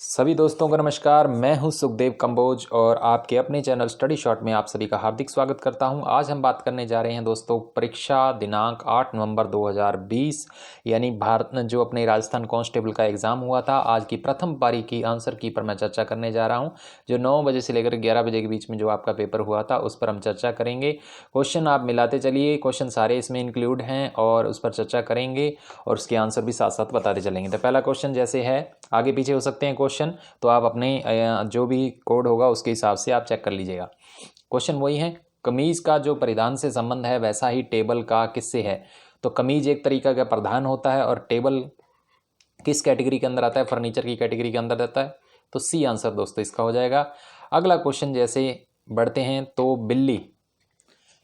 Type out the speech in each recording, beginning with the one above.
सभी दोस्तों को नमस्कार। मैं हूं सुखदेव कंबोज और आपके अपने चैनल स्टडी शॉर्ट में आप सभी का हार्दिक स्वागत करता हूं। आज हम बात करने जा रहे हैं दोस्तों परीक्षा दिनांक 8 नवंबर 2020 यानी भारत जो अपने राजस्थान कांस्टेबल का एग्ज़ाम हुआ था, आज की प्रथम पारी की आंसर की पर मैं चर्चा करने जा रहा हूँ। जो 9 बजे से लेकर 11 बजे के बीच में जो आपका पेपर हुआ था उस पर हम चर्चा करेंगे। क्वेश्चन आप मिलाते चलिए, क्वेश्चन सारे इसमें इंक्लूड हैं और उस पर चर्चा करेंगे और उसके आंसर भी साथ साथ बताते चलेंगे। तो पहला क्वेश्चन जैसे है, आगे पीछे हो सकते हैं क्वेश्चन, तो आप अपने जो भी कोड होगा उसके हिसाब से आप चेक कर लीजिएगा। क्वेश्चन वही है, कमीज का जो परिधान से संबंध है वैसा ही टेबल का किससे है। तो कमीज एक तरीका का परिधान होता है और टेबल किस कैटेगरी के अंदर आता है, फर्नीचर की कैटेगरी के अंदर आता है। तो सी आंसर दोस्तों इसका हो जाएगा। अगला क्वेश्चन जैसे बढ़ते हैं, तो बिल्ली,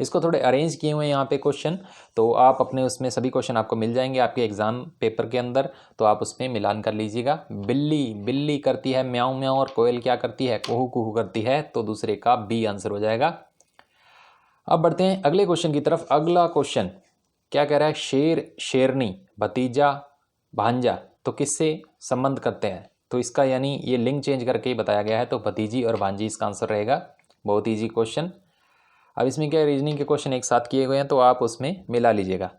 इसको थोड़े अरेंज किए हुए हैं यहाँ पे क्वेश्चन, तो आप अपने उसमें सभी क्वेश्चन आपको मिल जाएंगे आपके एग्जाम पेपर के अंदर, तो आप उसमें मिलान कर लीजिएगा। बिल्ली बिल्ली करती है म्याऊं म्याऊं और कोयल क्या करती है, कुहू कुहू करती है, तो दूसरे का बी आंसर हो जाएगा। अब बढ़ते हैं अगले क्वेश्चन की तरफ। अगला क्वेश्चन क्या कह रहा है, शेर शेरनी भतीजा भांजा तो किससे संबंध करते हैं। तो इसका यानी ये लिंक चेंज करके बताया गया है, तो भतीजी और भांजी इसका आंसर रहेगा। बहुत ईजी क्वेश्चन। अब इसमें क्या रीजनिंग के क्वेश्चन एक साथ किए हुए हैं, तो आप उसमें मिला लीजिएगा।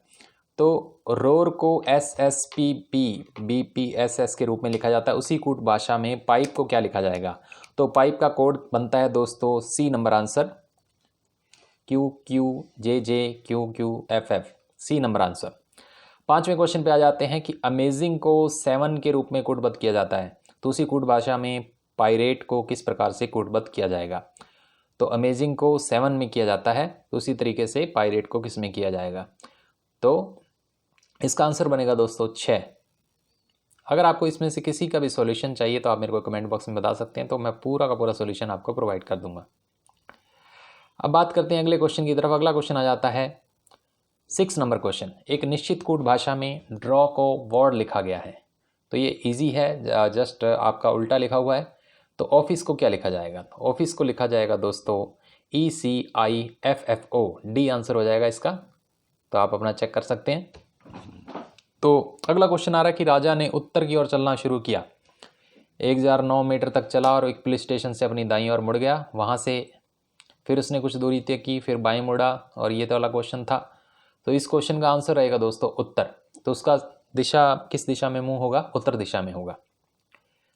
तो रोर को S S P P B P S S के रूप में लिखा जाता है, उसी कूट भाषा में पाइप को क्या लिखा जाएगा। तो पाइप का कोड बनता है दोस्तों C number answer, Q Q J J Q Q F F, C number answer. पांचवें क्वेश्चन पे आ जाते हैं कि अमेजिंग को 7 के रूप में कूटबद्ध किया जाता है, तो उसी कूट भाषा में पायरेट को किस प्रकार से कूटबद्ध किया जाएगा। तो अमेजिंग को 7 में किया जाता है, तो उसी तरीके से पायरेट को किस में किया जाएगा। तो इसका आंसर बनेगा दोस्तों 6। अगर आपको इसमें से किसी का भी सॉल्यूशन चाहिए तो आप मेरे को कमेंट बॉक्स में बता सकते हैं, तो मैं पूरा का पूरा सॉल्यूशन आपको प्रोवाइड कर दूंगा। अब बात करते हैं अगले क्वेश्चन की तरफ। अगला क्वेश्चन आ जाता है 6 नंबर क्वेश्चन। एक निश्चित कूट भाषा में ड्रॉ को वर्ड लिखा गया है, तो ये इजी है, जस्ट आपका उल्टा लिखा हुआ है। तो ऑफिस को क्या लिखा जाएगा, ऑफिस को लिखा जाएगा दोस्तों ECIFFO, डी आंसर हो जाएगा इसका। तो आप अपना चेक कर सकते हैं। तो अगला क्वेश्चन आ रहा है कि राजा ने उत्तर की ओर चलना शुरू किया, 1009 मीटर तक चला और एक पुलिस स्टेशन से अपनी दाईं ओर मुड़ गया। वहाँ से फिर उसने कुछ दूरी तय की, फिर बाईं मुड़ा, और ये तो वाला क्वेश्चन था। तो इस क्वेश्चन का आंसर रहेगा दोस्तों उत्तर। तो उसका दिशा किस दिशा में मुंह होगा, उत्तर दिशा में होगा,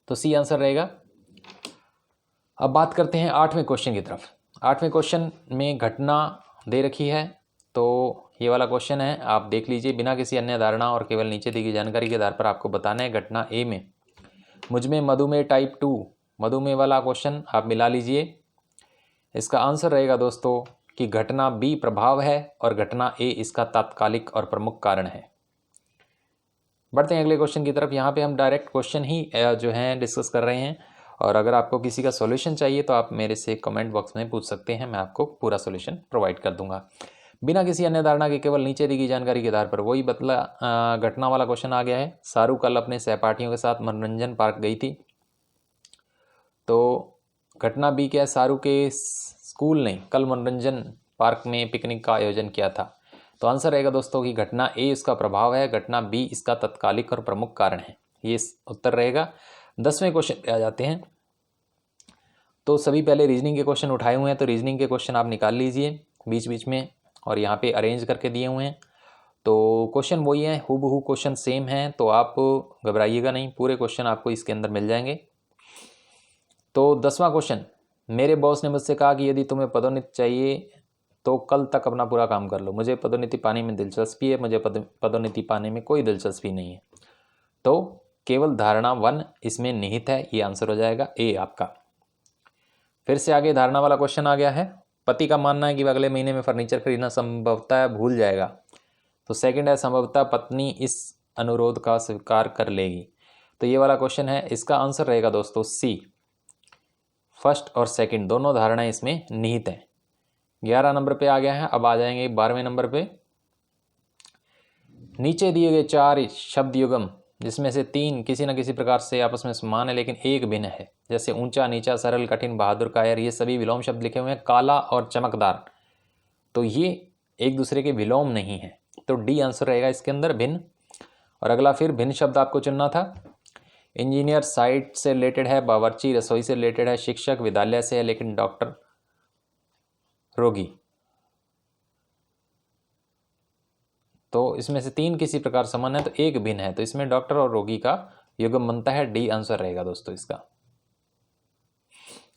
तो सी आंसर रहेगा। अब बात करते हैं 8वें क्वेश्चन की तरफ। 8वें क्वेश्चन में घटना दे रखी है, तो ये वाला क्वेश्चन है, आप देख लीजिए। बिना किसी अन्य धारणा और केवल नीचे दी गई जानकारी के आधार पर आपको बताना है। घटना ए में मुझ में मधुमेह टाइप 2, मधुमेह वाला क्वेश्चन आप मिला लीजिए। इसका आंसर रहेगा दोस्तों कि घटना बी प्रभाव है और घटना ए इसका तात्कालिक और प्रमुख कारण है। बढ़ते हैं अगले क्वेश्चन की तरफ। यहाँ पे हम डायरेक्ट क्वेश्चन ही जो है डिस्कस कर रहे हैं, और अगर आपको किसी का सॉल्यूशन चाहिए तो आप मेरे से कमेंट बॉक्स में पूछ सकते हैं, मैं आपको पूरा सॉल्यूशन प्रोवाइड कर दूंगा। बिना किसी अन्य धारणा के केवल नीचे दी गई जानकारी के आधार पर, वही बतला घटना वाला क्वेश्चन आ गया है। सारू कल अपने सहपाठियों के साथ मनोरंजन पार्क गई थी, तो घटना बी क्या है, सारू के स्कूल ने कल मनोरंजन पार्क में पिकनिक का आयोजन किया था। तो आंसर रहेगा दोस्तों कि घटना ए इसका प्रभाव है, घटना बी इसका तत्कालिक और प्रमुख कारण है, ये उत्तर रहेगा। 10वें क्वेश्चन पे आ जाते हैं। तो सभी पहले रीजनिंग के क्वेश्चन उठाए हुए हैं, तो रीजनिंग के क्वेश्चन आप निकाल लीजिए बीच बीच में, और यहाँ पे अरेंज करके दिए हुए हैं। तो क्वेश्चन वही है, हूबहू क्वेश्चन सेम है, तो आप घबराइएगा नहीं, पूरे क्वेश्चन आपको इसके अंदर मिल जाएंगे। तो 10वां क्वेश्चन, मेरे बॉस ने मुझसे कहा कि यदि तुम्हें पदोन्नति चाहिए तो कल तक अपना पूरा काम कर लो। मुझे पदोन्नति पाने में दिलचस्पी है, मुझे पदोन्नति पाने में कोई दिलचस्पी नहीं है। तो केवल धारणा 1 इसमें निहित है, ये आंसर हो जाएगा ए आपका। फिर से आगे धारणा वाला क्वेश्चन आ गया है। पति का मानना है कि अगले महीने में फर्नीचर खरीदना संभवतः भूल जाएगा, तो सेकंड है संभवतः पत्नी इस अनुरोध का स्वीकार कर लेगी। तो ये वाला क्वेश्चन है, इसका आंसर रहेगा दोस्तों सी, फर्स्ट और सेकंड दोनों धारणाएं इसमें निहित हैं। 11 नंबर पे आ गया है। अब आ जाएंगे 12वें नंबर पे। नीचे दिए गए 4 शब्द युगम जिसमें से 3 किसी न किसी प्रकार से आपस में समान है लेकिन एक भिन्न है, जैसे ऊंचा नीचा सरल कठिन बहादुर कायर, ये सभी विलोम शब्द लिखे हुए हैं। काला और चमकदार, तो ये एक दूसरे के विलोम नहीं है, तो डी आंसर रहेगा इसके अंदर भिन्न। और अगला फिर भिन्न शब्द आपको चुनना था। इंजीनियर साइट से रिलेटेड है, बावर्ची रसोई से रिलेटेड है, शिक्षक विद्यालय से है, लेकिन डॉक्टर रोगी। तो इसमें से तीन किसी प्रकार समान है तो एक भिन्न है, तो इसमें डॉक्टर और रोगी का युग्म बनता है, डी आंसर रहेगा दोस्तों इसका,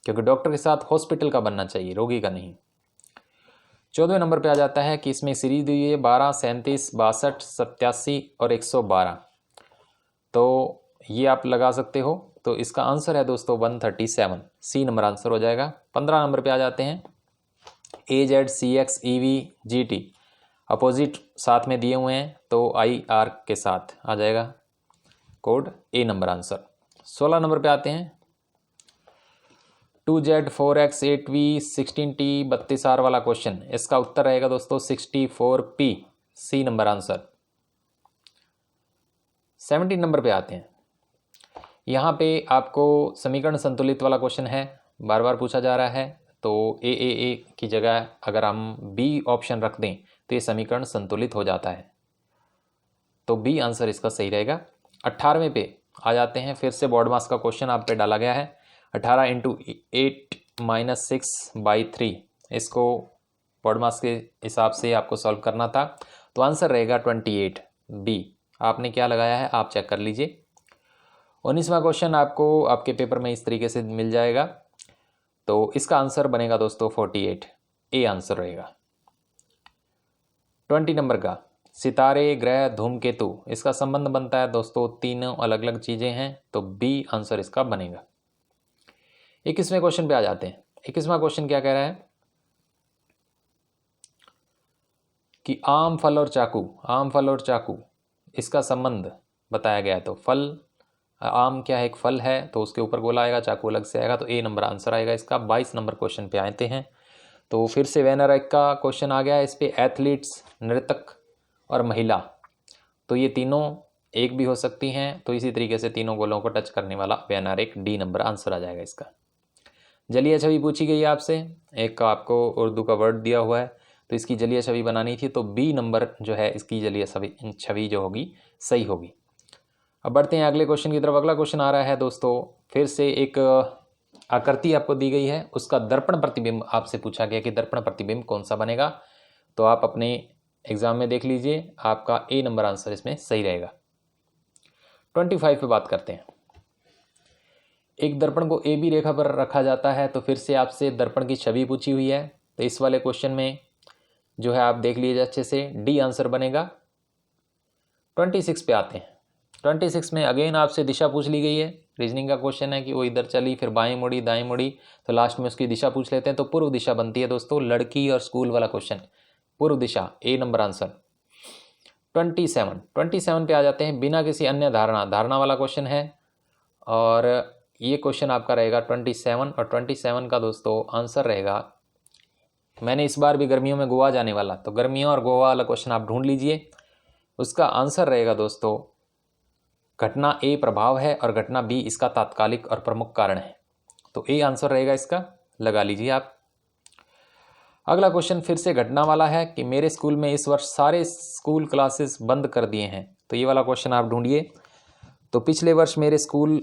क्योंकि डॉक्टर के साथ हॉस्पिटल का बनना चाहिए, रोगी का नहीं। 14वें नंबर पे आ जाता है कि इसमें सीरीज दी है 12, 37, 62, 87 और 112। तो ये आप लगा सकते हो, तो इसका आंसर है दोस्तों 137, सी नंबर आंसर हो जाएगा। 15 नंबर पे आ जाते हैं AZ, CX, EV, GT opposite साथ में दिए हुए हैं, तो IR के साथ आ जाएगा कोड, ए नंबर आंसर। 16 नंबर पे आते हैं 2Z, 4X, 8V, 16T, 32R वाला क्वेश्चन, इसका उत्तर रहेगा दोस्तों 64P, सी नंबर आंसर। 17 नंबर पे आते हैं, यहाँ पे आपको समीकरण संतुलित वाला क्वेश्चन है, बार बार पूछा जा रहा है, तो ए की जगह अगर हम बी ऑप्शन रख दें तो ये समीकरण संतुलित हो जाता है, तो बी आंसर इसका सही रहेगा। 18वें पे आ जाते हैं, फिर से बोर्ड मास का क्वेश्चन आप पे डाला गया है, 18 × 8 - 6/3, इसको बोर्ड मास के हिसाब से आपको सॉल्व करना था, तो आंसर रहेगा 28, बी। आपने क्या लगाया है आप चेक कर लीजिए। 19वां क्वेश्चन आपको आपके पेपर में इस तरीके से मिल जाएगा, तो इसका आंसर बनेगा दोस्तों 48, ए आंसर रहेगा। 20 नंबर का सितारे, ग्रह, धूमकेतु, इसका संबंध बनता है दोस्तों, तीनों अलग अलग चीजें हैं, तो बी आंसर इसका बनेगा। 21वें क्वेश्चन पे आ जाते हैं। 21वां क्वेश्चन क्या कह रहा है कि आम, फल और चाकू, आम, फल और चाकू, इसका संबंध बताया गया है। तो फल, आम क्या है, एक फल है, तो उसके ऊपर गोला आएगा, चाकू अलग से आएगा, तो ए नंबर आंसर आएगा इसका। 22 नंबर क्वेश्चन पे आते हैं, तो फिर से वेनर एक का क्वेश्चन आ गया है, इस पे एथलीट्स, नृतक और महिला, तो ये तीनों एक भी हो सकती हैं, तो इसी तरीके से तीनों गोलों को टच करने वाला वेनर एक, डी नंबर आंसर आ जाएगा इसका। जलीय छवि पूछी गई है आपसे, एक का आपको उर्दू का वर्ड दिया हुआ है, तो इसकी जलीय छवि बनानी थी, तो बी नंबर जो है इसकी जलीय छवि जो होगी सही होगी। अब बढ़ते हैं अगले क्वेश्चन की तरफ। अगला क्वेश्चन आ रहा है दोस्तों, फिर से एक आकृति आपको दी गई है, उसका दर्पण प्रतिबिंब आपसे पूछा गया कि दर्पण प्रतिबिंब कौन सा बनेगा, तो आप अपने एग्जाम में देख लीजिए, आपका ए नंबर आंसर इसमें सही रहेगा। 25 पे बात करते हैं। एक दर्पण को ए बी रेखा पर रखा जाता है, तो फिर से आपसे दर्पण की छवि पूछी हुई है, तो इस वाले क्वेश्चन में जो है आप देख लीजिए अच्छे से, डी आंसर बनेगा। 26 पे आते हैं। 26 में अगेन आपसे दिशा पूछ ली गई है, रीजनिंग का क्वेश्चन है कि वो इधर चली, फिर बाएं मुड़ी, दाएं मुड़ी, तो लास्ट में उसकी दिशा पूछ लेते हैं, तो पूर्व दिशा बनती है दोस्तों, लड़की और स्कूल वाला क्वेश्चन, पूर्व दिशा, ए नंबर आंसर। 27 पे आ जाते हैं, बिना किसी अन्य धारणा, धारणा वाला क्वेश्चन है, और ये क्वेश्चन आपका रहेगा 27, और 27 का दोस्तों आंसर रहेगा, मैंने इस बार भी गर्मियों में गोवा जाने वाला, तो गर्मियों और गोवा वाला क्वेश्चन आप ढूंढ लीजिए, उसका आंसर रहेगा दोस्तों, घटना ए प्रभाव है और घटना बी इसका तात्कालिक और प्रमुख कारण है, तो ए आंसर रहेगा इसका, लगा लीजिए आप। अगला क्वेश्चन फिर से घटना वाला है कि मेरे स्कूल में इस वर्ष सारे स्कूल क्लासेस बंद कर दिए हैं, तो ये वाला क्वेश्चन आप ढूंढिए। तो पिछले वर्ष मेरे स्कूल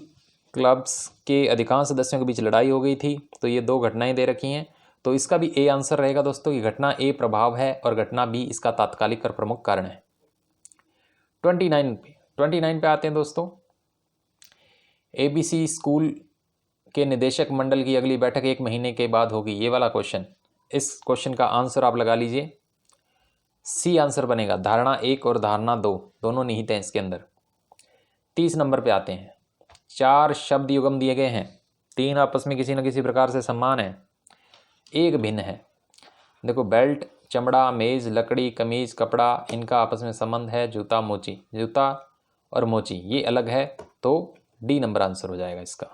क्लब्स के अधिकांश सदस्यों के बीच लड़ाई हो गई थी, तो ये दो घटनाएं दे रखी हैं, तो इसका भी ए आंसर रहेगा दोस्तों कि घटना ए प्रभाव है और घटना बी इसका तात्कालिक और प्रमुख कारण है। 29 पे आते हैं दोस्तों। ABC स्कूल के निदेशक मंडल की अगली बैठक 1 महीने के बाद होगी, ये वाला क्वेश्चन, इस क्वेश्चन का आंसर आप लगा लीजिए, सी आंसर बनेगा। धारणा 1 और धारणा 2 दोनों निहित हैं इसके अंदर। 30 नंबर पे आते हैं। 4 शब्द युगम दिए गए हैं, 3 आपस में किसी न किसी प्रकार से समान है, एक भिन्न है। देखो, बेल्ट, चमड़ा, मेज, लकड़ी, कमीज, कपड़ा, इनका आपस में संबंध है, जूता, मोची, जूता और मोची ये अलग है, तो डी नंबर आंसर हो जाएगा इसका।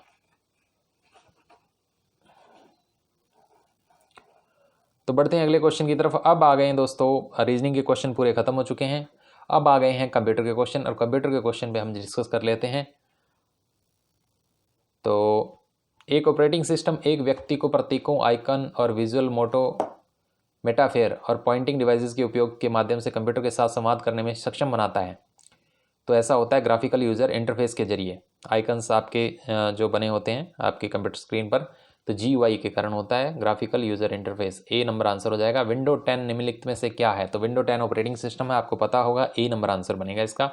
तो बढ़ते हैं अगले क्वेश्चन की तरफ। अब आ गए हैं दोस्तों, रीजनिंग के क्वेश्चन पूरे खत्म हो चुके हैं, अब आ गए हैं कंप्यूटर के क्वेश्चन, और कंप्यूटर के क्वेश्चन पे हम डिस्कस कर लेते हैं। तो एक ऑपरेटिंग सिस्टम एक व्यक्ति को प्रतीकों, आइकन और विजुअल मोटो, मेटाफेयर और पॉइंटिंग डिवाइसेस के उपयोग के माध्यम से कंप्यूटर के साथ संवाद करने में सक्षम बनाता है, तो ऐसा होता है ग्राफिकल यूजर इंटरफेस के जरिए। आइकन्स आपके जो बने होते हैं आपके कंप्यूटर स्क्रीन पर, तो GUI के कारण होता है, ग्राफिकल यूज़र इंटरफेस। ए नंबर आंसर हो जाएगा। विंडो 10 निम्नलिखित में से क्या है? तो विंडो 10 ऑपरेटिंग सिस्टम है, आपको पता होगा, ए नंबर आंसर बनेगा इसका।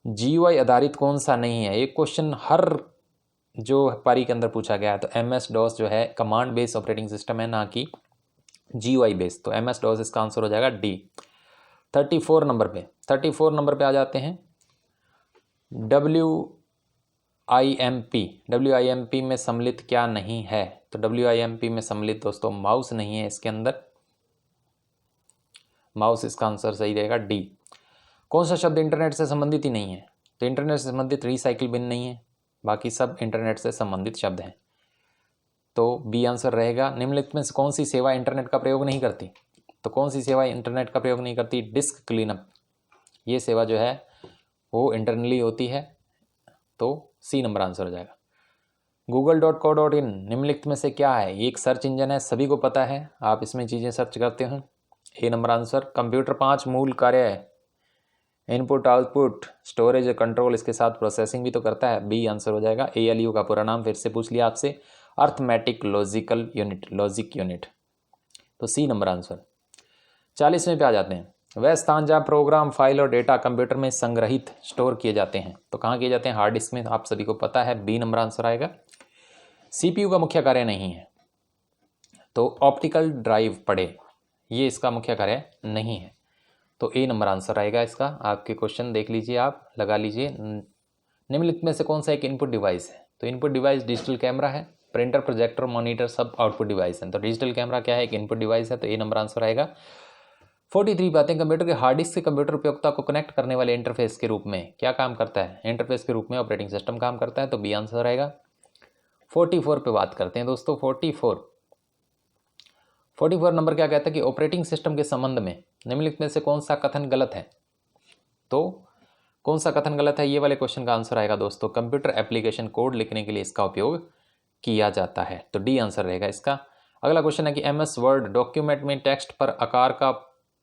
GUI आधारित कौन सा नहीं है? एक क्वेश्चन हर जो पारी के अंदर पूछा गया है। तो MS DOS जो है कमांड बेस्ड ऑपरेटिंग सिस्टम है, ना कि GUI बेस्ड। तो MS DOS इसका आंसर हो जाएगा डी। 34 नंबर पे आ जाते हैं। WIMP में सम्मिलित क्या नहीं है? तो WIMP में सम्मिलित दोस्तों माउस नहीं है इसके अंदर, माउस इसका आंसर सही रहेगा डी। कौन सा शब्द इंटरनेट से संबंधित ही नहीं है? तो इंटरनेट से संबंधित रिसाइकिल बिन नहीं है, बाकी सब इंटरनेट से संबंधित शब्द हैं, तो बी आंसर रहेगा। निम्नलिखित में से कौन सी सेवा इंटरनेट का प्रयोग नहीं करती? तो कौन सी सेवा इंटरनेट का प्रयोग नहीं करती? डिस्क क्लीनअप, ये सेवा जो है वो इंटरनली होती है, तो सी नंबर आंसर हो जाएगा। google.co.in निम्नलिखित में से क्या है? ये एक सर्च इंजन है, सभी को पता है, आप इसमें चीज़ें सर्च करते हो। ए नंबर आंसर। कंप्यूटर 5 मूल कार्य है, इनपुट आउटपुट स्टोरेज कंट्रोल, इसके साथ प्रोसेसिंग भी तो करता है, बी आंसर हो जाएगा। ALU का पूरा नाम फिर से पूछ लिया आपसे, arithmetic logical unit, logic unit, तो सी नंबर आंसर। 40वें पे आ जाते हैं। वह स्थान जहाँ प्रोग्राम, फाइल और डेटा कंप्यूटर में संग्रहित स्टोर किए जाते हैं, तो कहाँ किए जाते हैं? हार्ड डिस्क में, आप सभी को पता है, बी नंबर आंसर आएगा। CPU का मुख्य कार्य नहीं है, तो ऑप्टिकल ड्राइव पढ़े, ये इसका मुख्य कार्य नहीं है, तो ए नंबर आंसर आएगा इसका। आपके क्वेश्चन देख लीजिए, आप लगा लीजिए। निम्नलिखित में से कौन सा एक इनपुट डिवाइस है? तो इनपुट डिवाइस डिजिटल कैमरा है, प्रिंटर, प्रोजेक्टर, मॉनिटर सब आउटपुट डिवाइस हैं, तो डिजिटल कैमरा क्या है? एक इनपुट डिवाइस है, तो ए नंबर आंसर आएगा। 43 बातें कंप्यूटर के हार्ड डिस्क से कंप्यूटर उपयोगिता को कनेक्ट करने वाले इंटरफेस के रूप में क्या काम करता है? इंटरफेस के रूप में ऑपरेटिंग सिस्टम काम करता है, तो बी आंसर आएगा। 44 पे बात करते हैं दोस्तों। 44 नंबर क्या कहता है कि ऑपरेटिंग सिस्टम के संबंध में निम्नलिखित में से कौन सा कथन गलत है? तो कौन सा कथन गलत है, ये वाले क्वेश्चन का आंसर आएगा दोस्तों। कंप्यूटर एप्लीकेशन कोड लिखने के लिए इसका उपयोग किया जाता है, तो डी आंसर रहेगा इसका। अगला क्वेश्चन है कि MS वर्ड डॉक्यूमेंट में टेक्स्ट पर आकार का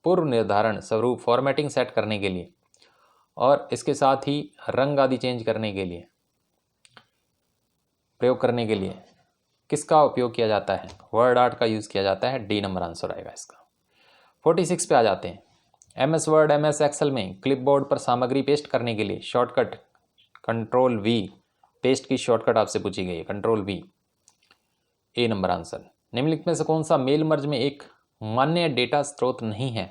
पूर्व निर्धारण स्वरूप फॉर्मेटिंग सेट करने के लिए और इसके साथ ही रंग आदि चेंज करने के लिए, प्रयोग करने के लिए किसका उपयोग किया जाता है? वर्ड आर्ट का यूज़ किया जाता है, डी नंबर आंसर आएगा इसका। 46 पे आ जाते हैं। MS वर्ड, MS एक्सेल में क्लिपबोर्ड पर सामग्री पेस्ट करने के लिए शॉर्टकट Ctrl+V, पेस्ट की शॉर्टकट आपसे पूछी गई है, Ctrl+V, ए नंबर आंसर। निम्नलिखित में से कौन सा मेल मर्ज में एक मान्य डेटा स्रोत नहीं है?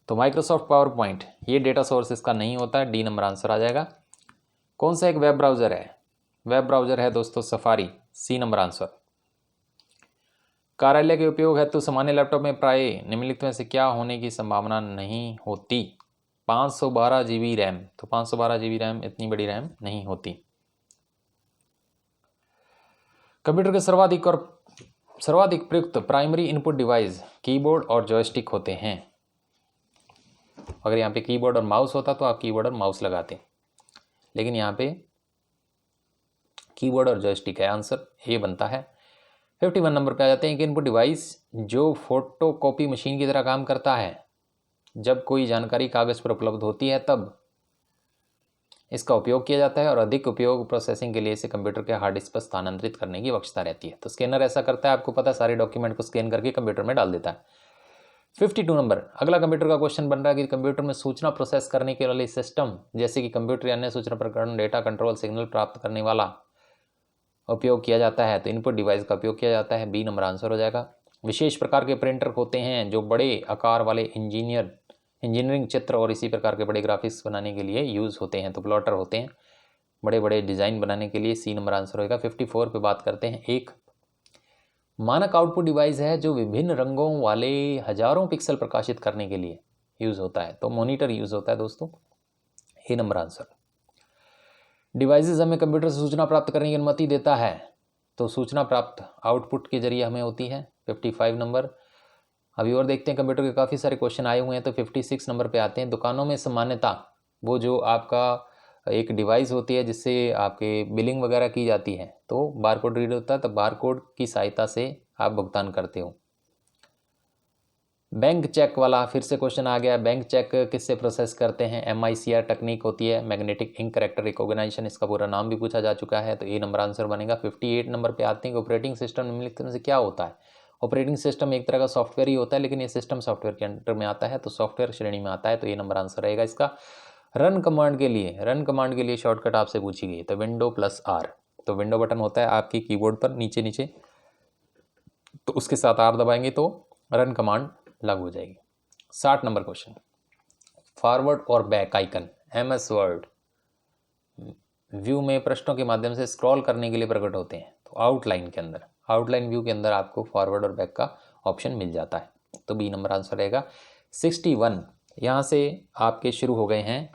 तो माइक्रोसॉफ्ट पावर पॉइंट, ये डेटा सोर्स इसका नहीं होता है, डी नंबर आंसर आ जाएगा। कौन सा एक वेब ब्राउज़र है? वेब ब्राउज़र है दोस्तों सफारी, सी नंबर आंसर। कार्यालय के उपयोग हेतु सामान्य लैपटॉप में प्राय निम्नलिखित में से क्या होने की संभावना नहीं होती? 512 GB रैम, तो 512 GB रैम इतनी बड़ी रैम नहीं होती। कंप्यूटर के सर्वाधिक प्रयुक्त प्राइमरी इनपुट डिवाइस कीबोर्ड और जॉयस्टिक होते हैं। अगर यहाँ पे कीबोर्ड और माउस होता तो आप कीबोर्ड और माउस लगाते, लेकिन यहाँ पे कीबोर्ड और जॉयस्टिक है, आंसर ए बनता है। 51 नंबर पे आ जाते हैं कि इनपुट डिवाइस जो फोटोकॉपी मशीन की तरह काम करता है, जब कोई जानकारी कागज़ पर उपलब्ध होती है तब इसका उपयोग किया जाता है और अधिक उपयोग प्रोसेसिंग के लिए इसे कंप्यूटर के हार्ड डिस्क पर स्थानांतरित करने की आवश्यकता रहती है। तो स्कैनर ऐसा करता है, आपको पता है, सारे डॉक्यूमेंट को स्कैन करके कंप्यूटर में डाल देता है। 52 नंबर अगला कंप्यूटर का क्वेश्चन बन रहा है कि कंप्यूटर में सूचना प्रोसेस करने के वाले सिस्टम जैसे कि कंप्यूटर या अन्य सूचना प्रकरण, डेटा कंट्रोल, सिग्नल प्राप्त करने वाला उपयोग किया जाता है, तो इनपुट डिवाइस का उपयोग किया जाता है, बी नंबर आंसर हो जाएगा। विशेष प्रकार के प्रिंटर होते हैं जो बड़े आकार वाले इंजीनियरिंग चित्र और इसी प्रकार के बड़े ग्राफिक्स बनाने के लिए यूज़ होते हैं, तो प्लॉटर होते हैं बड़े बड़े डिज़ाइन बनाने के लिए, सी नंबर आंसर होगा। 54 पे बात करते हैं। एक मानक आउटपुट डिवाइस है जो विभिन्न रंगों वाले हजारों पिक्सल प्रकाशित करने के लिए यूज़ होता है, तो मॉनिटर यूज़ होता है दोस्तों, ए नंबर आंसर। डिवाइसेस हमें कंप्यूटर से सूचना प्राप्त करने की अनुमति देता है, तो सूचना प्राप्त आउटपुट के जरिए हमें होती है, 55 नंबर। अभी और देखते हैं, कंप्यूटर के काफ़ी सारे क्वेश्चन आए हुए हैं, तो 56 नंबर पे आते हैं। दुकानों में सामान्यता वो जो आपका एक डिवाइस होती है जिससे आपके बिलिंग वगैरह की जाती है, तो बारकोड रीड होता है, तो बारकोड की सहायता से आप भुगतान करते हो। बैंक चेक वाला फिर से क्वेश्चन आ गया। बैंक चेक किससे प्रोसेस करते हैं? MICR टेक्निक होती है, मैग्नेटिक इंक करेक्टर रिकॉग्निशन, इसका पूरा नाम भी पूछा जा चुका है, तो ए नंबर आंसर बनेगा। 58 नंबर पे आते हैं कि ऑपरेटिंग सिस्टम निम्नलिखित में से क्या होता है? ऑपरेटिंग सिस्टम एक तरह का सॉफ्टवेयर ही होता है, लेकिन ये सिस्टम सॉफ्टवेयर के अंडर में आता है, तो सॉफ्टवेयर श्रेणी में आता है, तो ये नंबर आंसर रहेगा इसका। रन कमांड के लिए शॉर्टकट आपसे पूछी गई, तो विंडो प्लस आर। तो विंडो बटन होता है आपकी कीबोर्ड पर नीचे नीचे, तो उसके साथ आर दबाएंगे तो रन कमांड लागू हो जाएगी। 60 नंबर क्वेश्चन, फॉरवर्ड और back icon MS word view में प्रश्नों के माध्यम से स्क्रॉल करने के लिए प्रकट होते हैं, तो आउटलाइन व्यू के अंदर आपको फॉरवर्ड और बैक का ऑप्शन मिल जाता है, तो बी नंबर आंसर रहेगा। 61 यहाँ से आपके शुरू हो गए हैं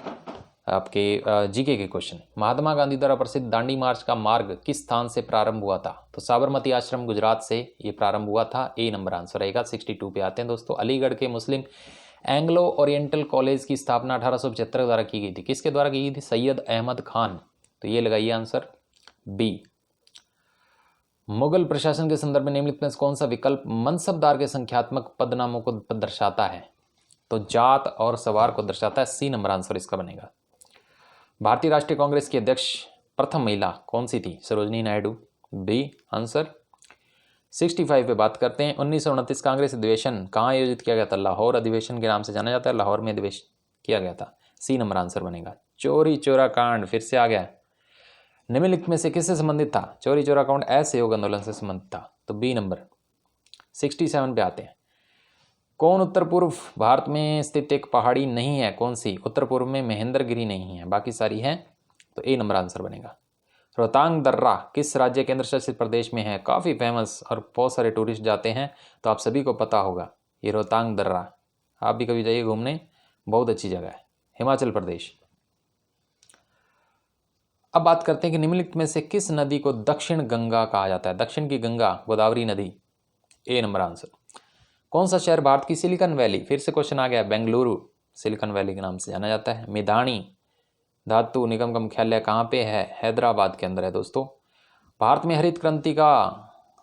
आपके जीके के क्वेश्चन। महात्मा गांधी द्वारा प्रसिद्ध दांडी मार्च का मार्ग किस स्थान से प्रारंभ हुआ था? तो साबरमती आश्रम गुजरात से ये प्रारंभ हुआ था, ए नंबर आंसर रहेगा। 62 पे आते हैं दोस्तों, अलीगढ़ के मुस्लिम एंग्लो ओरिएंटल कॉलेज की स्थापना 1875 द्वारा की गई थी, किसके द्वारा की गई थी? सैयद अहमद खान, तो ये लगाइए आंसर बी। मुगल प्रशासन के संदर्भ में निम्नलिखित में से कौन सा विकल्प मनसबदार के संख्यात्मक पदनामों को दर्शाता है? तो जात और सवार को दर्शाता है, सी नंबर आंसर इसका बनेगा। भारतीय राष्ट्रीय कांग्रेस की अध्यक्ष प्रथम महिला कौन सी थी? Sarojini Naidu, B answer. 65 पे बात करते हैं। 1929 कांग्रेस अधिवेशन कहाँ आयोजित किया गया था? लाहौर अधिवेशन के नाम से जाना जाता है, लाहौर में अधिवेशन किया गया था, सी नंबर आंसर बनेगा। चोरी चोरा कांड फिर से आ गया, निम्नलिखित में से किससे संबंधित था? चोरी चोरा कांड असहयोग आंदोलन से संबंधित था, तो बी नंबर। 67 पे आते हैं। कौन उत्तर पूर्व भारत में स्थित एक पहाड़ी नहीं है? कौन सी? उत्तर पूर्व में महेंद्रगिरी नहीं है, बाकी सारी हैं, तो ए नंबर आंसर बनेगा। रोहतांग दर्रा किस राज्य केंद्र शासित प्रदेश में है? काफ़ी फेमस और बहुत सारे टूरिस्ट जाते हैं, तो आप सभी को पता होगा ये रोहतांग दर्रा, आप भी कभी जाइए घूमने, बहुत अच्छी जगह है, हिमाचल प्रदेश। अब बात करते हैं कि निम्नलिखित में से किस नदी को दक्षिण गंगा कहा जाता है? दक्षिण की गंगा गोदावरी नदी, ए नंबर आंसर। कौन सा शहर भारत की सिलिकॉन वैली, फिर से क्वेश्चन आ गया, बेंगलुरु सिलिकॉन वैली के नाम से जाना जाता है। मेदानी धातु निगम का मुख्यालय कहाँ पे है? हैदराबाद के अंदर है दोस्तों। भारत में हरित क्रांति का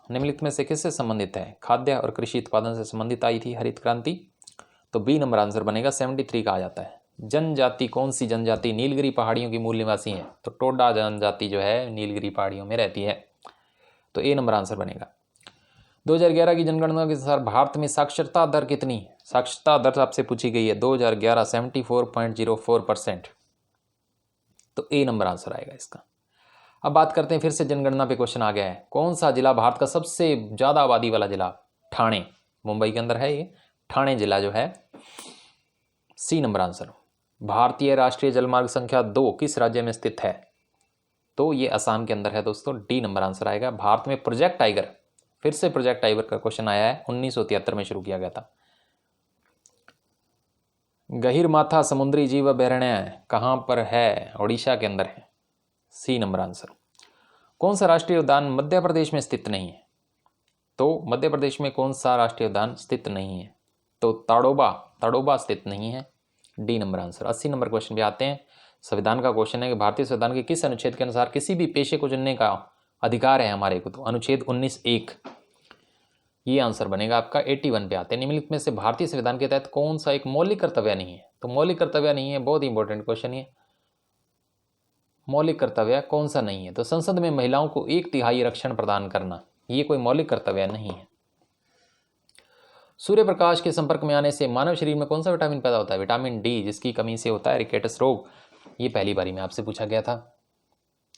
निम्नलिखित में से किससे संबंधित है? खाद्य और कृषि उत्पादन से संबंधित आई थी हरित क्रांति, तो बी नंबर आंसर बनेगा। 73 कहा जाता है। जनजाति कौन सी जनजाति नीलगिरी पहाड़ियों की मूल निवासी है? तो टोडा जनजाति जो है नीलगिरी पहाड़ियों में रहती है, तो ए नंबर आंसर बनेगा। 2011 की जनगणना के अनुसार भारत में साक्षरता दर कितनी? साक्षरता दर आपसे पूछी गई है 2011 74.04%, तो ए नंबर आंसर आएगा इसका। अब बात करते हैं, फिर से जनगणना पे क्वेश्चन आ गया है। कौन सा जिला भारत का सबसे ज़्यादा आबादी वाला जिला? ठाणे, मुंबई के अंदर है ये ठाणे जिला जो है, सी नंबर आंसर। भारतीय राष्ट्रीय जलमार्ग संख्या 2 किस राज्य में स्थित है? तो ये असम के अंदर है दोस्तों, डी नंबर आंसर आएगा। भारत में प्रोजेक्ट टाइगर, फिर से प्रोजेक्ट टाइगर का क्वेश्चन आया है, 1973 में शुरू किया गया था। गहीरमाथा समुद्री जीव अभयारण्य कहाँ पर है? ओडिशा के अंदर है, सी नंबर आंसर। कौन सा राष्ट्रीय उद्यान मध्य प्रदेश में स्थित नहीं है? तो मध्य प्रदेश में कौन सा राष्ट्रीय उद्यान स्थित नहीं है? तो ताड़ोबा स्थित नहीं है, D number answer. 80 number question पे आते हैं। संविधान का क्वेश्चन है कि भारतीय संविधान के किस अनुच्छेद के अनुसार किसी भी पेशे को चुनने का अधिकार है हमारे को? तो अनुच्छेद 19(1), ये आंसर बनेगा आपका। 81 पे आते हैं। निम्नलिखित में से भारतीय संविधान के तहत कौन सा एक मौलिक कर्तव्य नहीं है? तो मौलिक कर्तव्य नहीं है, बहुत इंपॉर्टेंट क्वेश्चन है। मौलिक कर्तव्य कौन सा नहीं है? तो संसद में महिलाओं को 1/3 आरक्षण प्रदान करना, ये कोई मौलिक कर्तव्य नहीं है। सूर्य प्रकाश के संपर्क में आने से मानव शरीर में कौन सा विटामिन पैदा होता है? विटामिन डी, जिसकी कमी से होता है रिकेटस रोग। ये पहली बारी में आपसे पूछा गया था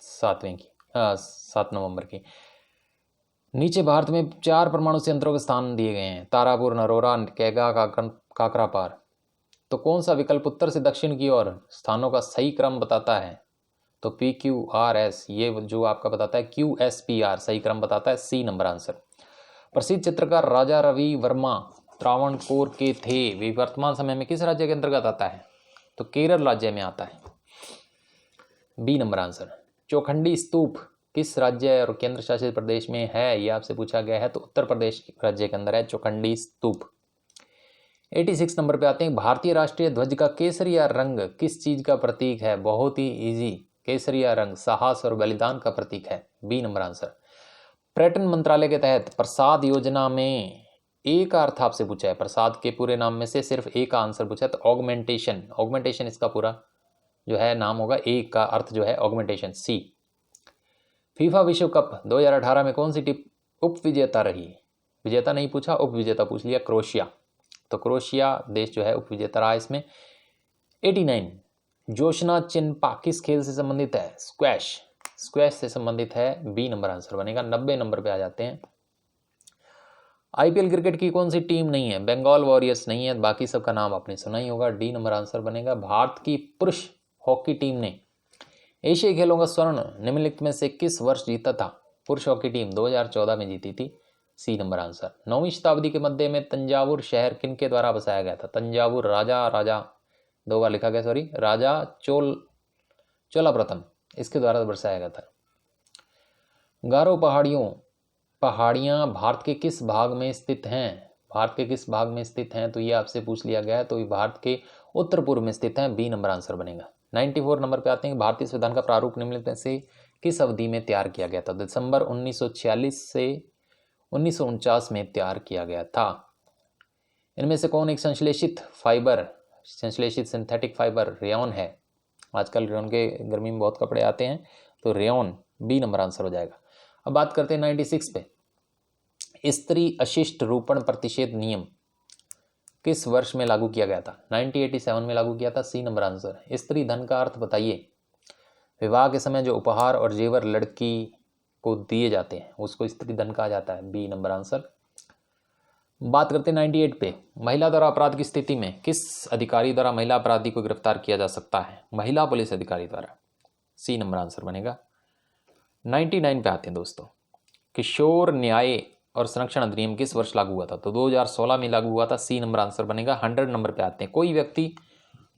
7 नवंबर की। नीचे भारत में 4 परमाणु संयंत्रों के स्थान दिए गए हैं, तारापुर, नरोरा, कैगा, काकरापार। तो कौन सा विकल्प उत्तर से दक्षिण की ओर स्थानों का सही क्रम बताता है? तो PQRS, ये जो आपका बताता है QSPR सही क्रम बताता है, सी नंबर आंसर। प्रसिद्ध चित्रकार राजा रवि वर्मा त्रावणकोर के थे, वे वर्तमान समय में किस राज्य के अंतर्गत आता है? तो केरल राज्य में आता है, बी नंबर आंसर। चौखंडी स्तूप किस राज्य और केंद्र शासित प्रदेश में है? ये आपसे पूछा गया है, तो उत्तर प्रदेश राज्य के अंदर है चौखंडी स्तूप। 86 नंबर पे आते हैं। भारतीय राष्ट्रीय ध्वज का केसरिया रंग किस चीज का प्रतीक है? बहुत ही इजी, केसरिया रंग साहस और बलिदान का प्रतीक है, बी नंबर आंसर। पर्यटन मंत्रालय के तहत प्रसाद योजना में ए का अर्थ आपसे पूछा है, प्रसाद के पूरे नाम में से सिर्फ ए का आंसर पूछा है, तो ऑगमेंटेशन, ऑगमेंटेशन इसका पूरा जो है नाम होगा, ए का अर्थ जो है ऑगमेंटेशन, सी। फीफा विश्व कप 2018 में कौन सी टीम उप विजेता रही? विजेता नहीं पूछा, उप विजेता पूछ लिया, क्रोएशिया। तो क्रोएशिया देश जो है उप विजेता रहा इसमें। 89 जोशना चिन्ह किस खेल से संबंधित है? स्क्वैश, स्क्वैश से संबंधित है, बी नंबर आंसर बनेगा। 90 नंबर पे आ जाते हैं। आईपीएल क्रिकेट की कौन सी टीम नहीं है? बंगाल वॉरियर्स नहीं है, बाकी सबका नाम आपने सुना ही होगा, डी नंबर आंसर बनेगा। भारत की पुरुष हॉकी टीम ने एशियाई खेलों का स्वर्ण निम्नलिखित में से किस वर्ष जीता था? पुरुष हॉकी टीम 2014 में जीती थी, सी नंबर आंसर। 9वीं शताब्दी के मध्य में तंजावुर शहर किनके द्वारा बसाया गया था? तंजावुर राजा 2 बार लिखा गया, सॉरी, राजा चोला प्रथम, इसके द्वारा बसाया गया था। गारो पहाड़ियाँ भारत के किस भाग में स्थित हैं? भारत के किस भाग में स्थित हैं, तो ये आपसे पूछ लिया गया है, तो ये भारत के उत्तर पूर्व में स्थित हैं, बी नंबर आंसर बनेगा। 94 नंबर पे आते हैं। भारतीय संविधान का प्रारूप निम्नलिखित से किस अवधि में तैयार किया गया था? दिसंबर 1946 से 1949 में तैयार किया गया था। इनमें से कौन एक संश्लेषित फाइबर, संश्लेषित सिंथेटिक फाइबर रेयॉन है? आजकल रेयॉन के गर्मी में बहुत कपड़े आते हैं, तो रेयॉन बी नंबर आंसर हो जाएगा। अब बात करते हैं 96 पे। स्त्री अशिष्ट रूपण प्रतिषेध नियम किस वर्ष में लागू किया गया था? 1987 में लागू किया था, सी नंबर आंसर। स्त्री धन का अर्थ बताइए। विवाह के समय जो उपहार और जेवर लड़की को दिए जाते हैं उसको स्त्री धन कहा जाता है, बी नंबर आंसर। बात करते हैं 98 पे। महिला द्वारा अपराध की स्थिति में किस अधिकारी द्वारा महिला अपराधी को गिरफ्तार किया जा सकता है? महिला पुलिस अधिकारी द्वारा, सी नंबर आंसर बनेगा। 99 पे आते हैं दोस्तों। किशोर न्याय और संरक्षण अधिनियम किस वर्ष लागू हुआ था? तो 2016 में लागू हुआ था, सी नंबर आंसर बनेगा। 100 नंबर पे आते हैं। कोई व्यक्ति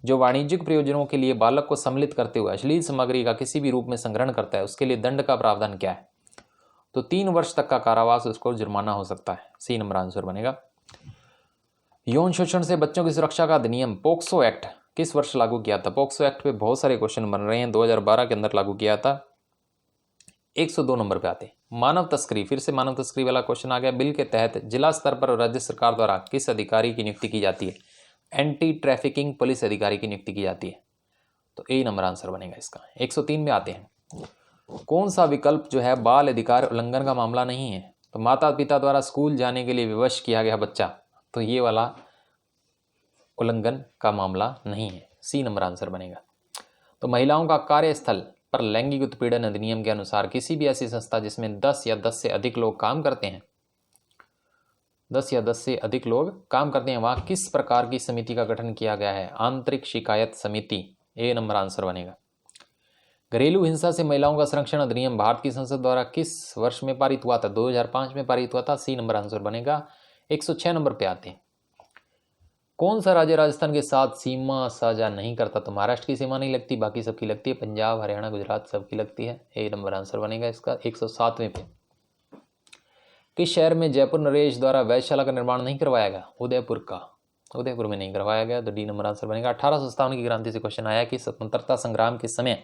जो वाणिज्यिक प्रयोजनों के लिए बालक को सम्मिलित करते हुए अश्लील सामग्री का किसी भी रूप में संग्रहण करता है, उसके लिए दंड का प्रावधान क्या है? तो 3 वर्ष तक का कारावास, उसको जुर्माना हो सकता है, सी नंबर आंसर बनेगा। यौन शोषण से बच्चों की सुरक्षा का अधिनियम पोक्सो एक्ट किस वर्ष लागू किया था? पोक्सो एक्ट पे बहुत सारे क्वेश्चन बन रहे हैं, 2012 के अंदर लागू किया था। 102 नंबर पे आते हैं। मानव तस्करी, फिर से मानव तस्करी वाला क्वेश्चन आ गया। बिल के तहत जिला स्तर पर राज्य सरकार द्वारा किस अधिकारी की नियुक्ति की जाती है? एंटी ट्रैफिकिंग पुलिस अधिकारी की नियुक्ति की जाती है, तो ए नंबर आंसर बनेगा इसका। 103 में आते हैं। कौन सा विकल्प जो है बाल अधिकार उल्लंघन का मामला नहीं है? तो माता पिता द्वारा स्कूल जाने के लिए विवश किया गया बच्चा, तो ये वाला उल्लंघन का मामला नहीं है, सी नंबर आंसर बनेगा। तो महिलाओं का कार्यस्थल पर लैंगिक उत्पीड़न अधिनियम के अनुसार किसी भी ऐसी संस्था जिसमें 10 या 10 से अधिक लोग काम करते हैं, 10 या 10 से अधिक लोग काम करते हैं, वहां किस प्रकार की समिति का गठन किया गया है? आंतरिक शिकायत समिति, ए नंबर आंसर बनेगा। घरेलू हिंसा से महिलाओं का संरक्षण अधिनियम भारत की संसद द्वारा किस वर्ष में पारित हुआ था? 2005 में पारित हुआ था, सी नंबर आंसर बनेगा। 106 नंबर पे आते हैं। कौन सा राज्य राजस्थान के साथ सीमा साझा नहीं करता? तो महाराष्ट्र की सीमा नहीं लगती, बाकी सबकी लगती है, पंजाब हरियाणा गुजरात सबकी लगती है, ए नंबर आंसर बनेगा इसका। 107वें पे। किस शहर में जयपुर नरेश द्वारा वैधशाला का निर्माण नहीं करवाया गया? उदयपुर का, उदयपुर में नहीं करवाया गया, तो डी नंबर आंसर बनेगा। 1857 की क्रांति से क्वेश्चन आया कि स्वतंत्रता संग्राम के समय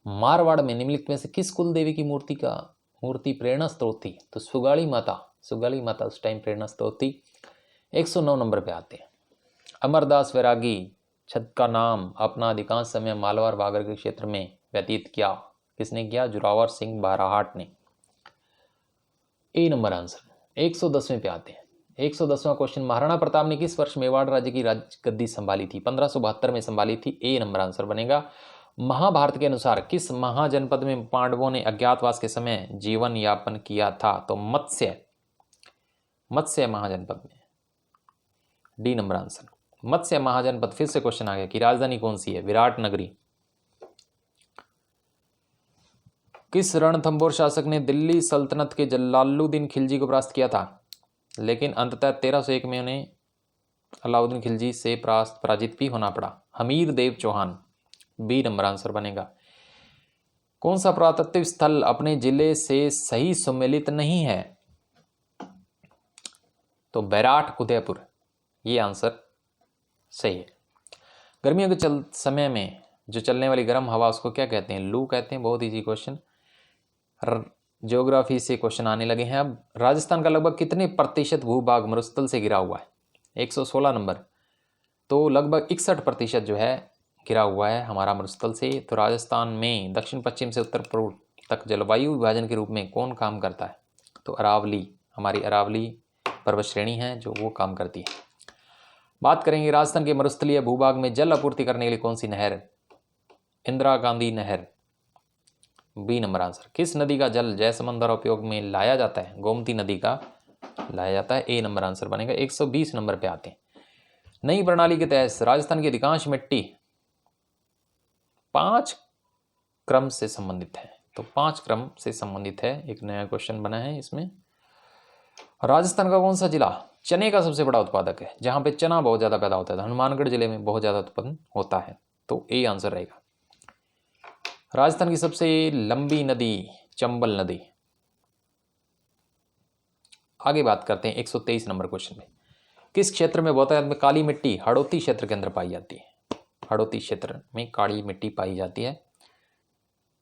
मारवाड़ में निम्नलिखित में से किस कुल देवी की मूर्ति प्रेरणा स्रोत थी? तो सुगाली माता उस टाइम प्रेरणा स्रोत थी। 109 नंबर पे आते हैं। अमरदास वैरागी छद का नाम अपना अधिकांश समय मालवार बागर के क्षेत्र में व्यतीत किया, किसने किया? जोरावर सिंह बाराहाट ने, ए नंबर आंसर। 110वें पे आते हैं। 110वां क्वेश्चन। महाराणा प्रताप ने किस वर्ष मेवाड़ राज्य की राजगद्दी संभाली थी? 1572 में संभाली थी, ए नंबर आंसर बनेगा। महाभारत के अनुसार किस महाजनपद में पांडवों ने अज्ञातवास के समय जीवन यापन किया था? तो मत्स्य महाजनपद में, डी नंबर आंसर। मत्स्य महाजनपद, फिर से क्वेश्चन आ गया कि राजधानी कौन सी है? विराट नगरी। किस रणथंभौर शासक ने दिल्ली सल्तनत के जलालुद्दीन खिलजी को परास्त किया था? लेकिन अंततः 1301 में उन्हें अलाउद्दीन खिलजी से पराजित भी होना पड़ा, हमीर देव चौहान, बी नंबर आंसर बनेगा। कौन सा पुरातत्व स्थल अपने जिले से सही सम्मिलित नहीं है? तो बैराट उदयपुर, ये आंसर सही है। गर्मियों के समय में जो चलने वाली गर्म हवा उसको क्या कहते हैं? लू कहते हैं। बहुत इजी क्वेश्चन। ज्योग्राफी से क्वेश्चन आने लगे हैं अब। राजस्थान का लगभग कितने प्रतिशत भूभाग मरुस्थल से घिरा हुआ है? 116 नंबर। तो लगभग 61% जो है घिरा हुआ है हमारा मरुस्थल से। तो राजस्थान में दक्षिण पश्चिम से उत्तर पूर्व तक जलवायु विभाजन के रूप में कौन काम करता है? तो अरावली, हमारी अरावली पर्वत श्रेणी है जो वो काम करती है। बात करेंगे राजस्थान के मरुस्थलीय भूभाग में जल आपूर्ति करने के लिए कौन सी नहर? इंदिरा गांधी नहर, बी नंबर आंसर। किस नदी का जल जयसमंद द्वारा उपयोग में लाया जाता है? गोमती नदी का लाया जाता है, ए नंबर आंसर बनेगा। 120 नंबर पे आते हैं। नई प्रणाली के तहत राजस्थान की अधिकांश मिट्टी 5 क्रम से संबंधित है। तो 5 क्रम से संबंधित है, एक नया क्वेश्चन बना है इसमें। राजस्थान का कौन सा जिला चने का सबसे बड़ा उत्पादक है, जहां पे चना बहुत ज्यादा पैदा होता है? हनुमानगढ़ जिले में बहुत ज्यादा उत्पन्न होता है, तो ए आंसर रहेगा। राजस्थान की सबसे लंबी नदी चंबल नदी। आगे बात करते हैं 123 नंबर क्वेश्चन में। किस क्षेत्र में बहुतायत में काली मिट्टी हड़ौती क्षेत्र के अंदर पाई जाती है? हड़ौती क्षेत्र में काली मिट्टी पाई जाती है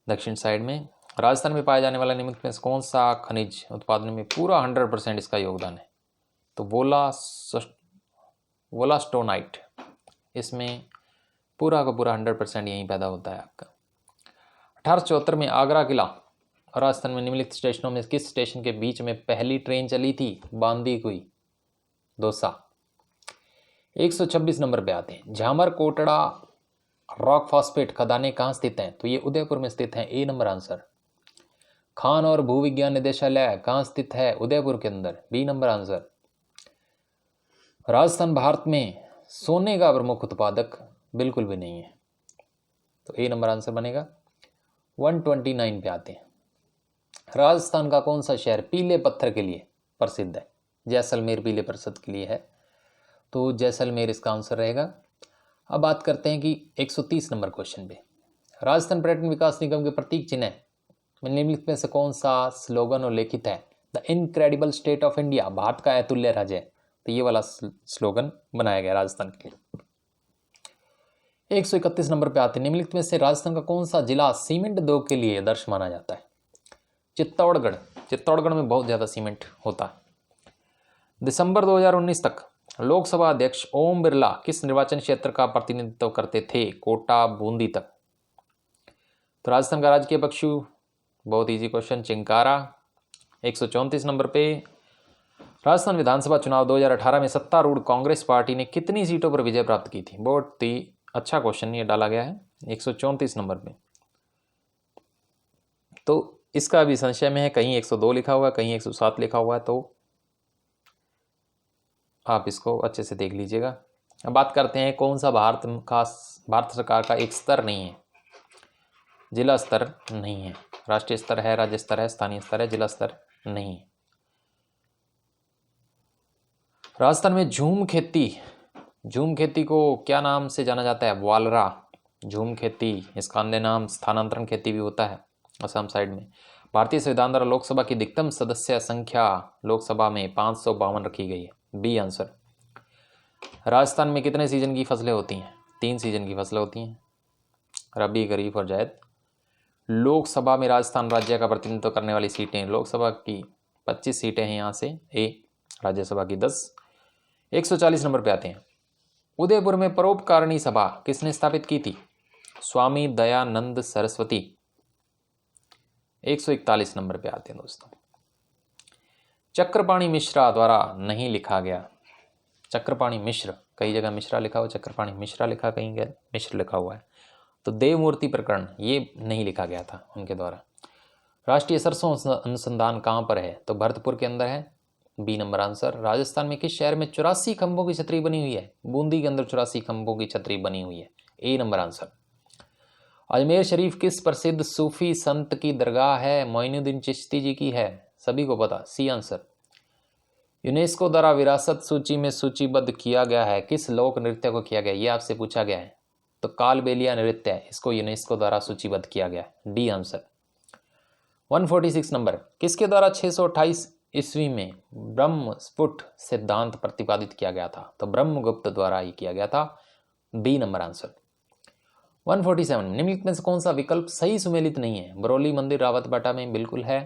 दक्षिण साइड में। राजस्थान में पाए जाने वाला निम्नलिखित में से कौन सा खनिज उत्पादन में पूरा 100% इसका योगदान है? तो वोलास्टोनाइट, इसमें पूरा का पूरा 100% यहीं पैदा होता है आपका। 1874 में आगरा किला राजस्थान में निम्नलिखित स्टेशनों में किस स्टेशन के बीच में पहली ट्रेन चली थी? बांदी हुई दौसा। 126 नंबर पे आते हैं। झामर कोटड़ा रॉक फॉस्फेट खदानें कहाँ स्थित हैं? तो ये उदयपुर में स्थित हैं, ए नंबर आंसर। खान और भूविज्ञान निदेशालय कहाँ स्थित है? उदयपुर के अंदर, B number answer. Rajasthan Bharat में सोने का प्रमुख उत्पादक बिल्कुल भी नहीं है, तो ए नंबर आंसर बनेगा। 129 पे आते हैं। राजस्थान का कौन सा शहर पीले पत्थर के लिए प्रसिद्ध है? जैसलमेर पीले पत्थर के लिए है, तो जैसलमेर इसका आंसर रहेगा। अब बात करते हैं कि 130 नंबर क्वेश्चन पे। राजस्थान पर्यटन विकास निगम के प्रतीक चिन्ह में निम्नलिखित में से कौन सा स्लोगन उल्लेखित है? The incredible state of India, Bharat का अतुल्य राज्य। तो ये वाला स्लोगन बनाया गया राजस्थान के लिए। 131 नंबर पे आते हैं। निम्नलिखित में से राजस्थान का कौन सा जिला सीमेंट उद्योग के लिए आदर्श माना जाता है? चित्तौड़गढ़। चित्तौड़गढ़ में बहुत ज़्यादा सीमेंट होता है। दिसंबर 2019 तक लोकसभा अध्यक्ष ओम बिरला किस निर्वाचन क्षेत्र का प्रतिनिधित्व करते थे? कोटा बूंदी तक। तो राजस्थान का राजकीय पशु, बहुत इजी क्वेश्चन, चिंकारा। 134 नंबर पे। राजस्थान विधानसभा चुनाव 2018 में सत्तारूढ़ कांग्रेस पार्टी ने कितनी सीटों पर विजय प्राप्त की थी? बहुत ही अच्छा क्वेश्चन ये डाला गया है 134 नंबर पे। तो इसका भी संशय में है, कहीं 102 लिखा हुआ है, कहीं 107 लिखा हुआ है, तो आप इसको अच्छे से देख लीजिएगा। अब बात करते हैं कौन सा भारत सरकार का एक स्तर नहीं है, जिला स्तर नहीं है। राष्ट्रीय स्तर है, राज्य स्तर है, स्थानीय स्तर है, जिला स्तर नहीं है। राजस्थान में झूम खेती को क्या नाम से जाना जाता है? वालरा। झूम खेती, इसका अन्य नाम स्थानांतरण खेती भी होता है असम साइड में। भारतीय संविधान द्वारा लोकसभा की अधिकतम सदस्य संख्या लोकसभा में 552 रखी गई है, बी आंसर। राजस्थान में कितने सीजन की फसलें होती हैं? 3 सीजन की फसलें होती हैं, रबी, खरीफ और जायद। लोकसभा में राजस्थान राज्य का प्रतिनिधित्व करने वाली सीटें, लोकसभा की 25 सीटें हैं यहाँ से, ए। राज्यसभा की 10। 140 नंबर पे आते हैं। उदयपुर में परोपकारिणी सभा किसने स्थापित की थी? स्वामी दयानंद सरस्वती। 141 नंबर पे आते हैं दोस्तों। चक्रपाणी मिश्रा द्वारा नहीं लिखा गया, चक्रपाणी मिश्र, कई जगह मिश्रा लिखा हुआ, चक्रपाणी मिश्रा लिखा, कहीं गया मिश्र लिखा हुआ है। तो देवमूर्ति प्रकरण ये नहीं लिखा गया था उनके द्वारा। राष्ट्रीय सरसों अनुसंधान कहाँ पर है? तो भरतपुर के अंदर है, बी नंबर आंसर। राजस्थान में किस शहर में 84 खंभों की छतरी बनी हुई है? बूंदी के अंदर 84 खंभों की छतरी बनी हुई है, ए नंबर आंसर। अजमेर शरीफ किस प्रसिद्ध सूफी संत की दरगाह है? मोइनुद्दीन चिश्ती जी की है, सभी को पता, सी आंसर। यूनेस्को द्वारा विरासत सूची में सूचीबद्ध किया गया है, किस लोक नृत्य को किया गया? ये आपसे पूछा गया है, तो कालबेलिया नृत्य है, इसको यूनेस्को द्वारा सूचीबद्ध किया गया, डी आंसर। 146 नंबर। किसके द्वारा 628 ईस्वी में ब्रह्म स्फुट सिद्धांत प्रतिपादित किया गया था? तो ब्रह्मगुप्त द्वारा ही किया गया था, बी नंबर आंसर। 147। निम्नलिखित में से कौन सा विकल्प सही सुमेलित नहीं है? बरौली मंदिर रावतबाटा में बिल्कुल है,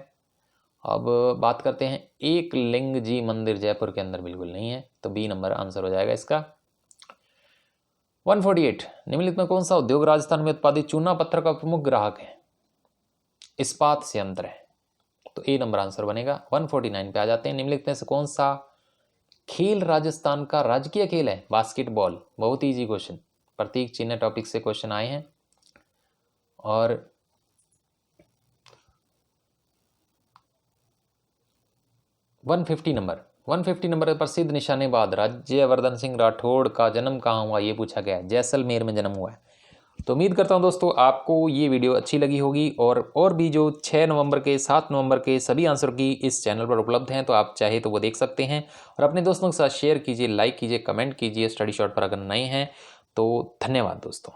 अब बात करते हैं एक लिंग जी मंदिर जयपुर के अंदर, बिल्कुल नहीं है, तो बी नंबर आंसर हो जाएगा इसका। 148, निम्नलिखित में कौन सा उद्योग राजस्थान में उत्पादित चूना पत्थर का प्रमुख ग्राहक है? इस्पात संयंत्र है, तो ए नंबर आंसर बनेगा। 149 पे आ जाते हैं, निम्नलिखित में से कौन सा खेल राजस्थान का राजकीय खेल है? बास्केटबॉल। बहुत इजी क्वेश्चन, प्रतीक चिन्ह टॉपिक से क्वेश्चन आए हैं। और 150 नंबर प्रसिद्ध निशानेबाज राज्यवर्धन सिंह राठौड़ का जन्म कहाँ हुआ, ये पूछा गया है। जैसलमेर में जन्म हुआ है। तो उम्मीद करता हूं दोस्तों आपको ये वीडियो अच्छी लगी होगी, और भी जो 6 नवंबर के 7 नवंबर के सभी आंसर की इस चैनल पर उपलब्ध हैं, तो आप चाहे तो वो देख सकते हैं। और अपने दोस्तों के साथ शेयर कीजिए, लाइक कीजिए, कमेंट कीजिए स्टडी शॉट पर अगर नए हैं तो। धन्यवाद दोस्तों।